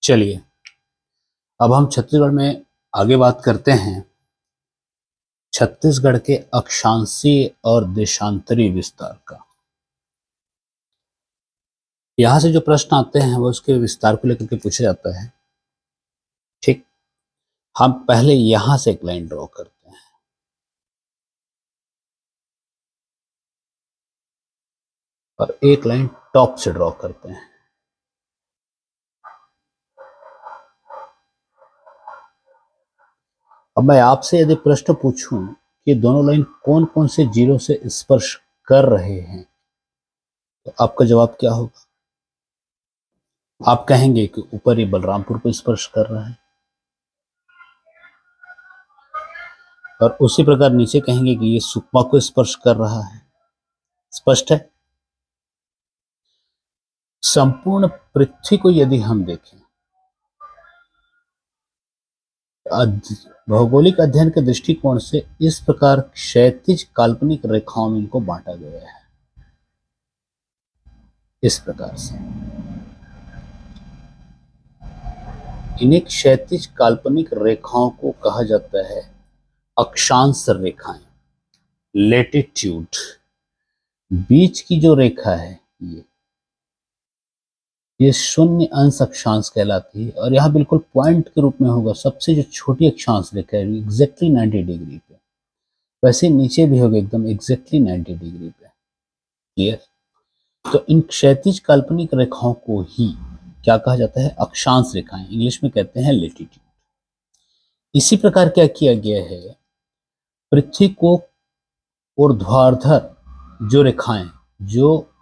चलिए अब हम छत्तीसगढ़ में आगे बात करते हैं छत्तीसगढ़ के अक्षांशीय और देशांतरी विस्तार का। यहां से जो प्रश्न आते हैं वो उसके विस्तार को लेकर के पूछा जाता है। ठीक, हम पहले यहां से एक लाइन ड्रॉ करते हैं और एक लाइन टॉप से ड्रॉ करते हैं। अब मैं आपसे यदि प्रश्न पूछूं कि दोनों लाइन कौन कौन से जीरो से स्पर्श कर रहे हैं तो आपका जवाब क्या होगा? आप कहेंगे कि ऊपर ये बलरामपुर को स्पर्श कर रहा है और उसी प्रकार नीचे कहेंगे कि ये सुकमा को स्पर्श कर रहा है। स्पष्ट है। संपूर्ण पृथ्वी को यदि हम देखें भौगोलिक अध्ययन के दृष्टिकोण से इस प्रकार क्षैतिज काल्पनिक रेखाओं में इनको बांटा गया है। इस प्रकार से इन्हें क्षैतिज काल्पनिक रेखाओं को कहा जाता है अक्षांश रेखाएं, लेटिट्यूड। बीच की जो रेखा है ये शून्य अंश अक्षांश कहलाती है और यहाँ बिल्कुल पॉइंट के रूप में होगा। सबसे जो छोटी अक्षांश रेखा है एग्जैक्टली 90 डिग्री पे, वैसे नीचे भी होगा एकदम एग्जैक्टली 90 डिग्री पे। क्लियर? तो इन क्षैतिज काल्पनिक रेखाओं को ही क्या कहा जाता है? अक्षांश रेखाएं, इंग्लिश में कहते हैं लेटिट्यूड। इसी प्रकार क्या किया गया है, पृथ्वी को ऊर्ध्वाधर जो रेखाएं जो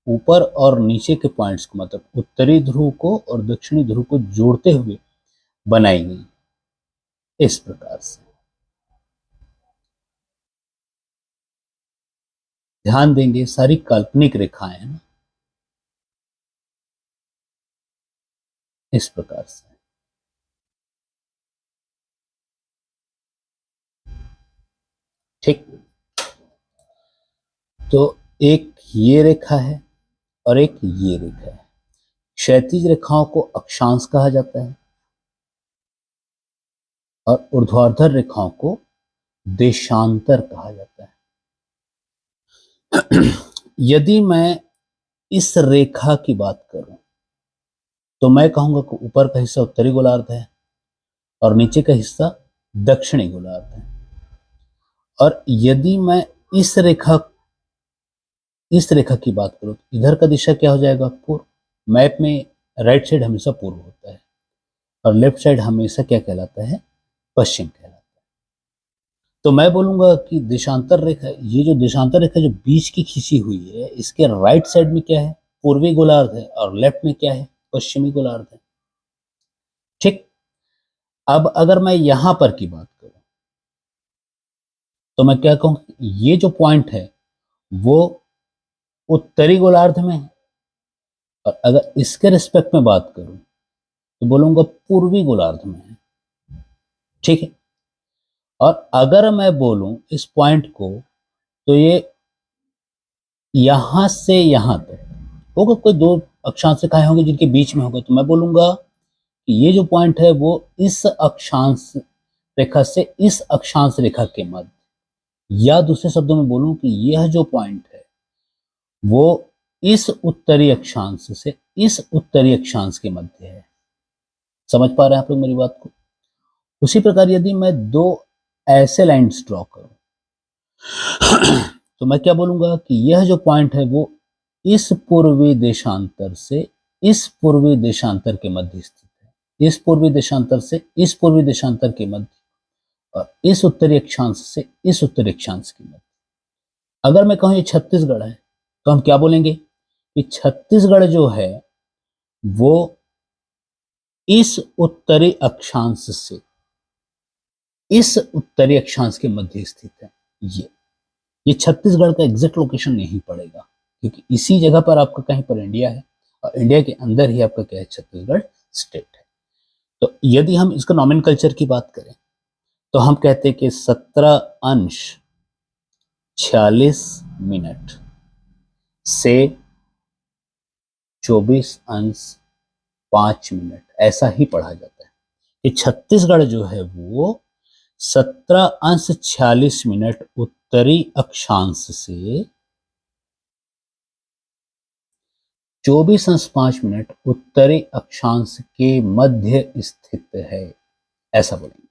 ऊपर और नीचे के पॉइंट्स को मतलब उत्तरी ध्रुव को और दक्षिणी ध्रुव को जोड़ते हुए बनाई गई। इस प्रकार से ध्यान देंगे सारी काल्पनिक रेखाएं हैं इस प्रकार से। ठीक, तो एक ये रेखा है और एक ये रेखा है। क्षैतिज रेखाओं को अक्षांश कहा जाता है और ऊर्ध्वाधर रेखाओं को देशांतर कहा जाता है। यदि मैं इस रेखा की बात करूं तो मैं कहूंगा कि ऊपर का हिस्सा उत्तरी गोलार्ध है और नीचे का हिस्सा दक्षिणी गोलार्ध है। और यदि मैं इस रेखा की बात करूं तो इधर का दिशा क्या हो जाएगा? पूर्व। मैप में राइट साइड हमेशा पूर्व होता है और लेफ्ट साइड हमेशा क्या कहलाता है? पश्चिम कहलाता है। तो मैं बोलूंगा कि देशांतर रेखा, ये जो देशांतर रेखा जो बीच की खींची हुई है, इसके राइट साइड में क्या है? पूर्वी गोलार्ध है और लेफ्ट में क्या है? पश्चिमी गोलार्ध है। ठीक, अब अगर मैं यहां पर की बात करूं तो मैं क्या कहूं? ये जो पॉइंट है वो उत्तरी गोलार्ध में है और अगर इसके रिस्पेक्ट में बात करूं तो बोलूंगा पूर्वी गोलार्ध में है। ठीक है, और अगर मैं बोलूं इस पॉइंट को तो ये यहां से यहां तक होगा, कोई दो अक्षांश रेखाएं होंगी जिनके बीच में होगा, तो मैं बोलूंगा कि ये जो पॉइंट है वो इस अक्षांश रेखा से इस अक्षांश रेखा के मध्य, या दूसरे शब्दों में बोलूं कि यह जो पॉइंट है वो इस उत्तरी अक्षांश से इस उत्तरी अक्षांश के मध्य है। समझ पा रहे हैं आप लोग मेरी बात को? उसी प्रकार यदि मैं दो ऐसे लाइंस ड्रॉ करूं तो मैं क्या बोलूंगा कि यह जो पॉइंट है वो इस पूर्वी देशांतर से इस पूर्वी देशांतर के मध्य स्थित है। इस पूर्वी देशांतर से इस पूर्वी देशांतर के मध्य और इस उत्तरी अक्षांश से इस उत्तरी अक्षांश के मध्य। अगर मैं कहूं ये छत्तीसगढ़ है तो हम क्या बोलेंगे कि छत्तीसगढ़ जो है वो इस उत्तरी अक्षांश से इस उत्तरी अक्षांश के मध्य स्थित है। ये छत्तीसगढ़ का एग्जैक्ट लोकेशन नहीं पड़ेगा क्योंकि इसी जगह पर आपका कहीं पर इंडिया है और इंडिया के अंदर ही आपका क्या है? छत्तीसगढ़ स्टेट है। तो यदि हम इसका नॉमेनकल्चर की बात करें तो हम कहते हैं कि 17 अंश 46 मिनट से 24 अंश 5 मिनट, ऐसा ही पढ़ा जाता है कि छत्तीसगढ़ जो है वो 17 अंश 46 मिनट उत्तरी अक्षांश से 24 अंश 5 मिनट उत्तरी अक्षांश के मध्य स्थित है, ऐसा बोलेंगे।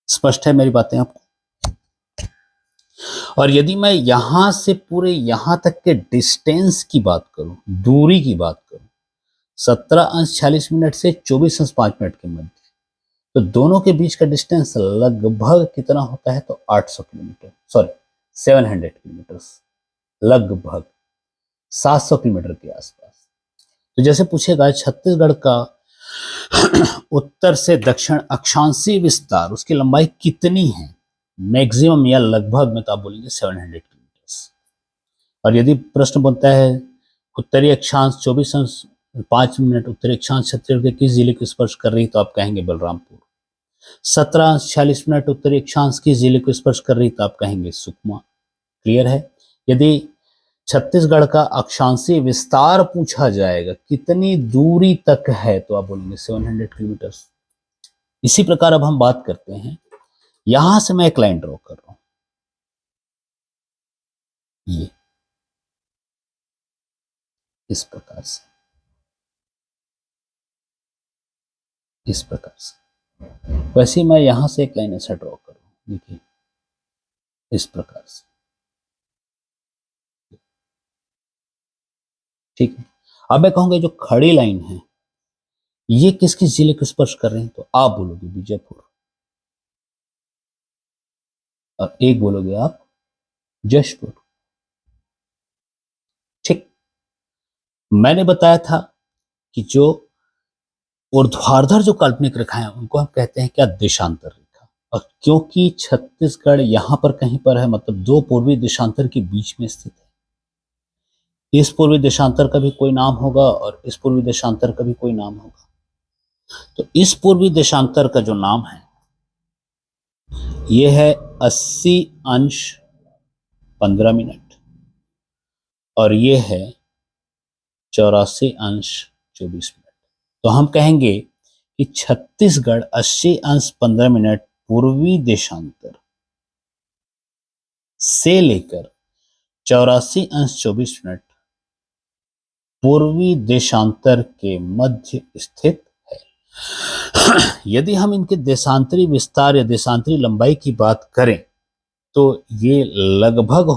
स्पष्ट है मेरी बातें आपको? और यदि मैं यहां से पूरे यहां तक के डिस्टेंस की बात करूं, दूरी की बात करूं, 17 अंश 40 मिनट से 24 अंश 5 मिनट के मध्य, तो दोनों के बीच का डिस्टेंस लगभग कितना होता है? तो 800 किलोमीटर, सॉरी 700 किलोमीटर, लगभग 700 किलोमीटर के आसपास। तो जैसे पूछेगा छत्तीसगढ़ का उत्तर से दक्षिण अक्षांशीय विस्तार, उसकी लंबाई कितनी है? मैक्सिमम या लगभग में तो आप बोलेंगे 700 किलोमीटर। और यदि प्रश्न बनता है उत्तरी अक्षांश 24 अंश 5 मिनट उत्तरी अक्षांश छत्तीसगढ़ के किस जिले को स्पर्श कर रही, तो आप कहेंगे बलरामपुर। 17 अंश 40 मिनट उत्तरी अक्षांश किस जिले को स्पर्श कर रही, तो आप कहेंगे सुकमा। क्लियर है? यदि छत्तीसगढ़ का अक्षांशीय विस्तार पूछा जाएगा कितनी दूरी तक है, तो आप बोलेंगे 700 किलोमीटर। इसी प्रकार अब हम बात करते हैं, यहां से मैं एक लाइन ड्रॉ कर रहा हूं, ये इस प्रकार से, इस प्रकार से। वैसे मैं यहां से एक लाइन ऐसा ड्रॉ कर रहा हूं, देखिए इस प्रकार से। ठीक है, अब मैं कहूंगा जो खड़ी लाइन है ये किस किस जिले को स्पर्श कर रहे हैं, तो आप बोलोगे बीजापुर, और एक बोलोगे आप जशपुर। ठीक, मैंने बताया था कि जो ऊर्ध्वाधर जो काल्पनिक रेखाएं हैं उनको हम कहते हैं क्या? देशांतर रेखा। और क्योंकि छत्तीसगढ़ यहां पर कहीं पर है, मतलब दो पूर्वी देशांतर के बीच में स्थित है। इस पूर्वी देशांतर का भी कोई नाम होगा और इस पूर्वी देशांतर का भी कोई नाम होगा। तो इस पूर्वी देशांतर का जो नाम है यह है 80 अंश 15 मिनट, और ये है 84 अंश 24 मिनट। तो हम कहेंगे कि छत्तीसगढ़ 80 अंश 15 मिनट पूर्वी देशांतर से लेकर 84 अंश 24 मिनट पूर्वी देशांतर के मध्य स्थित है। यदि हम इनके देशांतरी विस्तार या देशांतरी लंबाई की बात करें तो ये लगभग